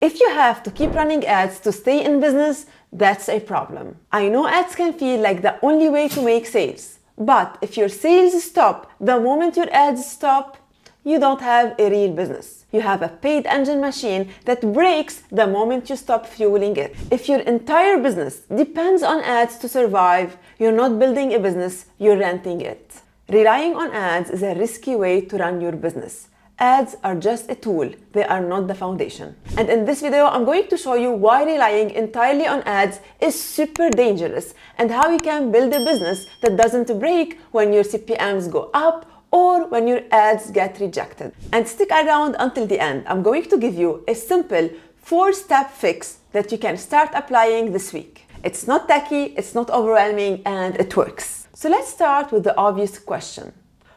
If you have to keep running ads to stay in business, that's a problem. I know ads can feel like the only way to make sales, but if your sales stop the moment your ads stop, you don't have a real business. You have a paid engine machine that breaks the moment you stop fueling it. If your entire business depends on ads to survive, you're not building a business, you're renting it. Relying on ads is a risky way to run your business. Ads are just a tool, they are not the foundation. And in this video, I'm going to show you why relying entirely on ads is super dangerous and how you can build a business that doesn't break when your CPMs go up or when your ads get rejected. And stick around until the end. I'm going to give you a simple 4-step fix that you can start applying this week. It's not techy, it's not overwhelming, and it works. So let's start with the obvious question.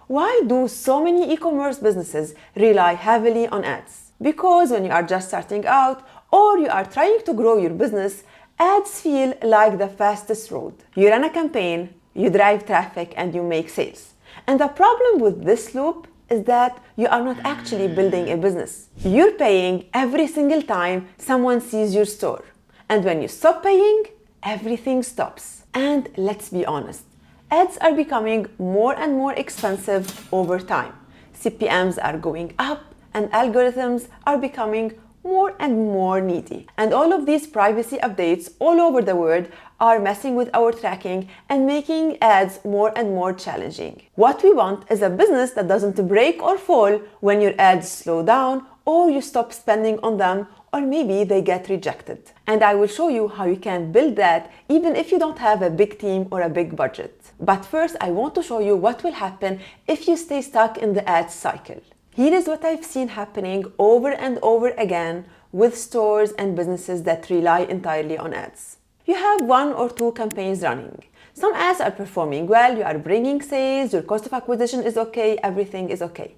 Why do so many e-commerce businesses rely heavily on ads? Because when you are just starting out or you are trying to grow your business, ads feel like the fastest road. You run a campaign, you drive traffic, and you make sales. And the problem with this loop is that you are not actually building a business. You're paying every single time someone sees your store. And when you stop paying, everything stops. And let's be honest, ads are becoming more and more expensive over time. CPMs are going up and algorithms are becoming more and more needy. And all of these privacy updates all over the world are messing with our tracking and making ads more and more challenging. What we want is a business that doesn't break or fall when your ads slow down or you stop spending on them, or maybe they get rejected. And I will show you how you can build that even if you don't have a big team or a big budget. But first, I want to show you what will happen if you stay stuck in the ads cycle. Here is what I've seen happening over and over again with stores and businesses that rely entirely on ads. You have 1 or 2 campaigns running. Some ads are performing well, you are bringing sales, your cost of acquisition is okay, everything is okay.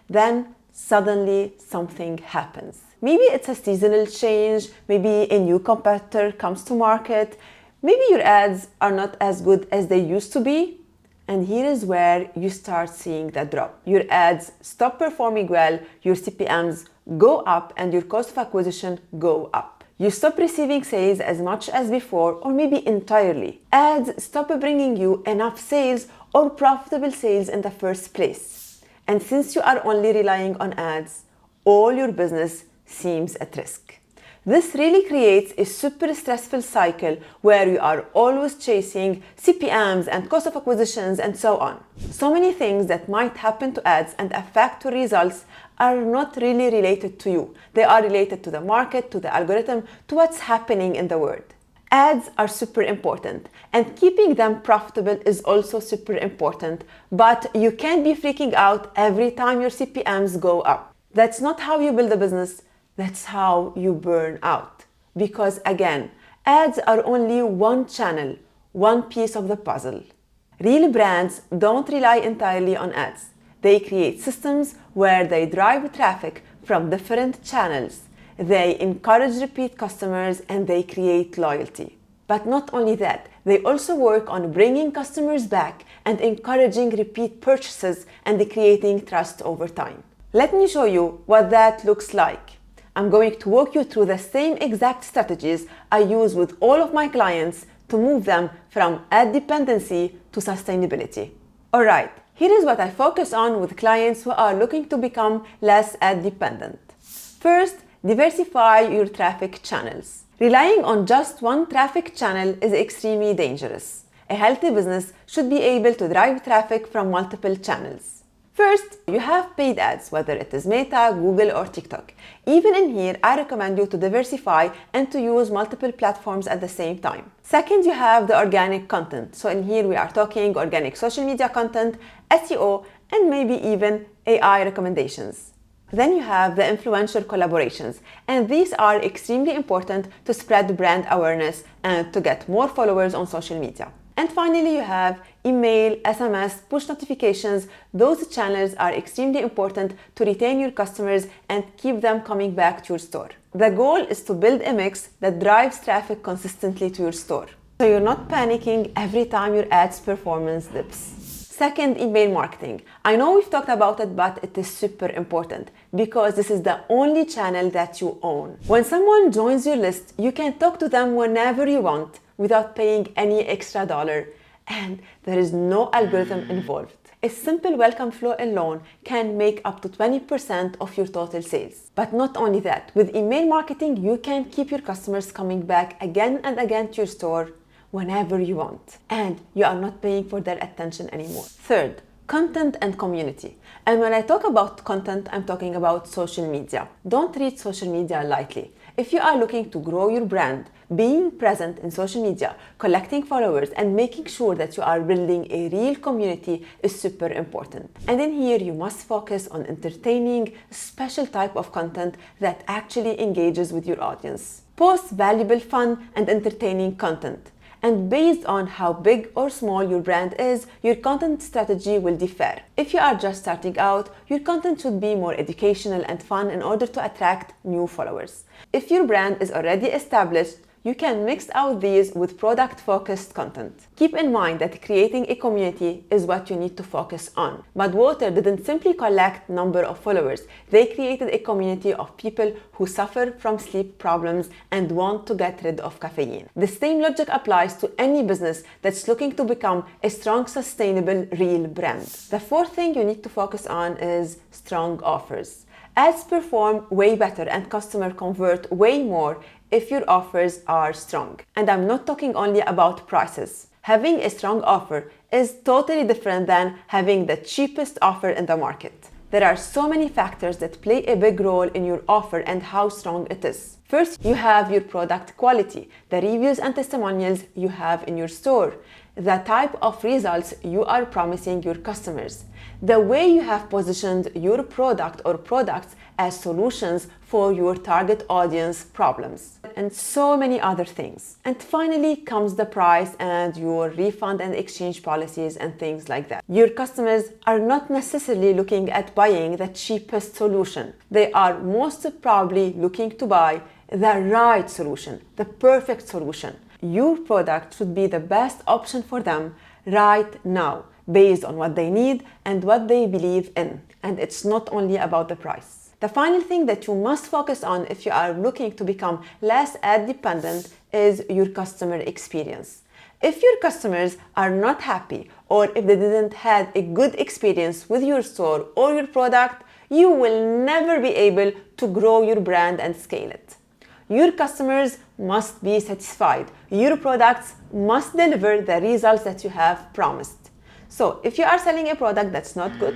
Then suddenly something happens. Maybe it's a seasonal change, maybe a new competitor comes to market, maybe your ads are not as good as they used to be. And here is where you start seeing that drop. Your ads stop performing well, your CPMs go up, and your cost of acquisition go up. You stop receiving sales as much as before, or maybe entirely. Ads stop bringing you enough sales or profitable sales in the first place. And since you are only relying on ads, all your business seems at risk. This really creates a super stressful cycle where you are always chasing CPMs and cost of acquisitions and so on. So many things that might happen to ads and affect your results are not really related to you. They are related to the market, to the algorithm, to what's happening in the world. Ads are super important, and keeping them profitable is also super important, but you can't be freaking out every time your CPMs go up. That's not how you build a business. That's how you burn out. Because again, ads are only one channel, one piece of the puzzle. Real brands don't rely entirely on ads. They create systems where they drive traffic from different channels. They encourage repeat customers and they create loyalty. But not only that, they also work on bringing customers back and encouraging repeat purchases and creating trust over time. Let me show you what that looks like. I'm going to walk you through the same exact strategies I use with all of my clients to move them from ad dependency to sustainability. Alright, here is what I focus on with clients who are looking to become less ad dependent. First, diversify your traffic channels. Relying on just one traffic channel is extremely dangerous. A healthy business should be able to drive traffic from multiple channels. First, you have paid ads, whether it is Meta, Google, or TikTok. Even in here, I recommend you to diversify and to use multiple platforms at the same time. Second, you have the organic content. So in here, we are talking organic social media content, SEO, and maybe even AI recommendations. Then you have the influencer collaborations, and these are extremely important to spread brand awareness and to get more followers on social media. And finally, you have email, SMS, push notifications. Those channels are extremely important to retain your customers and keep them coming back to your store. The goal is to build a mix that drives traffic consistently to your store, so you're not panicking every time your ads performance dips. Second, email marketing. I know we've talked about it, but it is super important because this is the only channel that you own. When someone joins your list, you can talk to them whenever you want without paying any extra dollar, and there is no algorithm involved. A simple welcome flow alone can make up to 20% of your total sales. But not only that, with email marketing, you can keep your customers coming back again and again to your store whenever you want, and you are not paying for their attention anymore. Third, content and community. And when I talk about content, I'm talking about social media. Don't treat social media lightly. If you are looking to grow your brand, being present in social media, collecting followers, and making sure that you are building a real community is super important. And in here, you must focus on entertaining, special type of content that actually engages with your audience. Post valuable, fun, and entertaining content. And based on how big or small your brand is, your content strategy will differ. If you are just starting out, your content should be more educational and fun in order to attract new followers. If your brand is already established, you can mix out these with product-focused content. Keep in mind that creating a community is what you need to focus on. Badwater didn't simply collect number of followers. They created a community of people who suffer from sleep problems and want to get rid of caffeine. The same logic applies to any business that's looking to become a strong, sustainable, real brand. The fourth thing you need to focus on is strong offers. Ads perform way better and customers convert way more if your offers are strong. And I'm not talking only about prices. Having a strong offer is totally different than having the cheapest offer in the market. There are so many factors that play a big role in your offer and how strong it is. First, you have your product quality, the reviews and testimonials you have in your store, the type of results you are promising your customers, the way you have positioned your product or products as solutions for your target audience problems, and so many other things. And finally comes the price and your refund and exchange policies and things like that. Your customers are not necessarily looking at buying the cheapest solution. They are most probably looking to buy the right solution, the perfect solution. Your product should be the best option for them right now, based on what they need and what they believe in. And it's not only about the price. The final thing that you must focus on if you are looking to become less ad dependent is your customer experience. If your customers are not happy or if they didn't have a good experience with your store or your product, you will never be able to grow your brand and scale it. Your customers must be satisfied. Your products must deliver the results that you have promised. So if you are selling a product that's not good,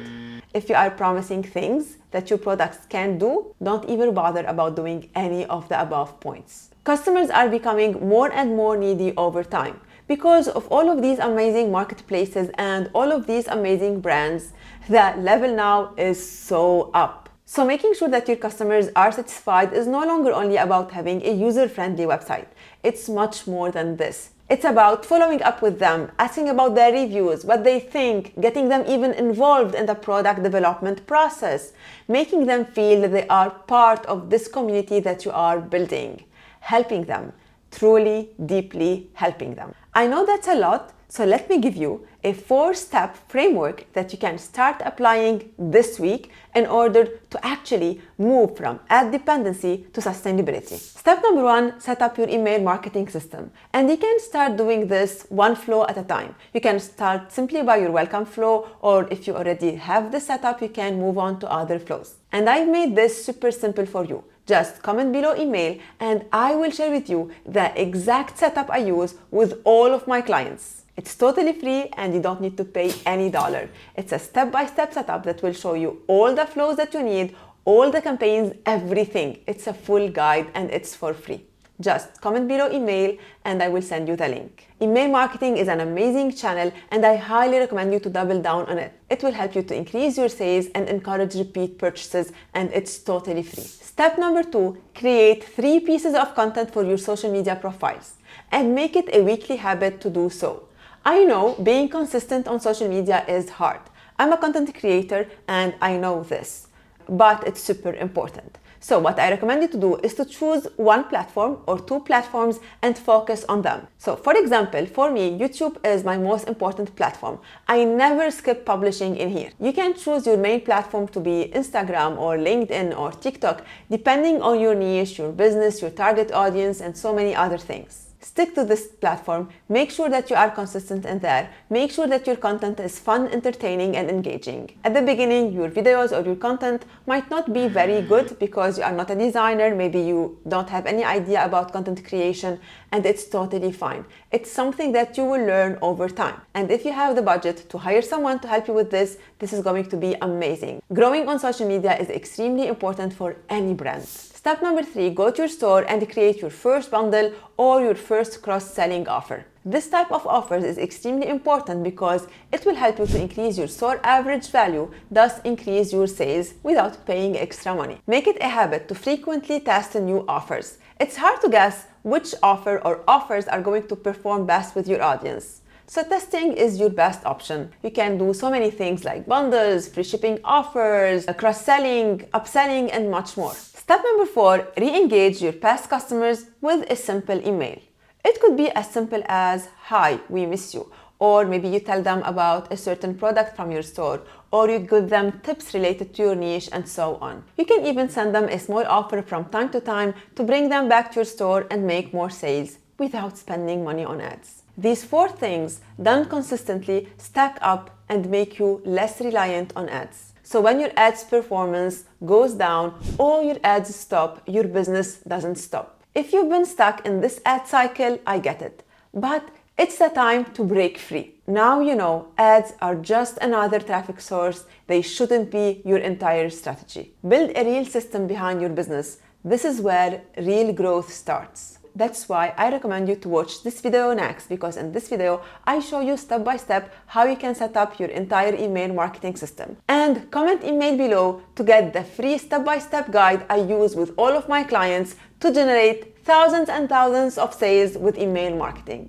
if you are promising things that your products can do, don't even bother about doing any of the above points. Customers are becoming more and more needy over time. Because of all of these amazing marketplaces and all of these amazing brands, the level now is so up. So making sure that your customers are satisfied is no longer only about having a user-friendly website. It's much more than this. It's about following up with them, asking about their reviews, what they think, getting them even involved in the product development process, making them feel that they are part of this community that you are building, helping them, truly, deeply helping them. I know that's a lot, so let me give you a 4-step framework that you can start applying this week in order to actually move from ad dependency to sustainability. Step number 1, set up your email marketing system. And you can start doing this one flow at a time. You can start simply by your welcome flow, or if you already have this set up, you can move on to other flows. And I've made this super simple for you. Just comment below email and I will share with you the exact setup I use with all of my clients. It's totally free and you don't need to pay any dollar. It's a step-by-step setup that will show you all the flows that you need, all the campaigns, everything. It's a full guide and it's for free. Just comment below email and I will send you the link. Email marketing is an amazing channel and I highly recommend you to double down on it. It will help you to increase your sales and encourage repeat purchases, and it's totally free. Step number 2, create 3 pieces of content for your social media profiles and make it a weekly habit to do so. I know being consistent on social media is hard. I'm a content creator and I know this, but it's super important. So what I recommend you to do is to choose one platform or two platforms and focus on them. So for example, for me, YouTube is my most important platform. I never skip publishing in here. You can choose your main platform to be Instagram or LinkedIn or TikTok, depending on your niche, your business, your target audience, and so many other things. Stick to this platform, make sure that you are consistent in there, make sure that your content is fun, entertaining, and engaging. At the beginning, your videos or your content might not be very good because you are not a designer, maybe you don't have any idea about content creation, and it's totally fine. It's something that you will learn over time. And if you have the budget to hire someone to help you with this is going to be amazing. Growing on social media is extremely important for any brand. Step number 3, go to your store and create your first bundle or your first cross-selling offer. This type of offers is extremely important because it will help you to increase your store average value, thus increase your sales without paying extra money. Make it a habit to frequently test new offers. It's hard to guess which offer or offers are going to perform best with your audience. So testing is your best option. You can do so many things like bundles, free shipping offers, cross-selling, upselling, and much more. Step number 4, re-engage your past customers with a simple email. It could be as simple as, "Hi, we miss you." Or maybe you tell them about a certain product from your store, or you give them tips related to your niche, and so on. You can even send them a small offer from time to time to bring them back to your store and make more sales without spending money on ads. These 4 things done consistently stack up and make you less reliant on ads. So when your ads performance goes down or your ads stop, your business doesn't stop. If you've been stuck in this ad cycle, I get it. But it's the time to break free. Now you know ads are just another traffic source. They shouldn't be your entire strategy. Build a real system behind your business. This is where real growth starts. That's why I recommend you to watch this video next, because in this video, I show you step by step how you can set up your entire email marketing system. And comment email below to get the free step-by-step guide I use with all of my clients to generate thousands and thousands of sales with email marketing.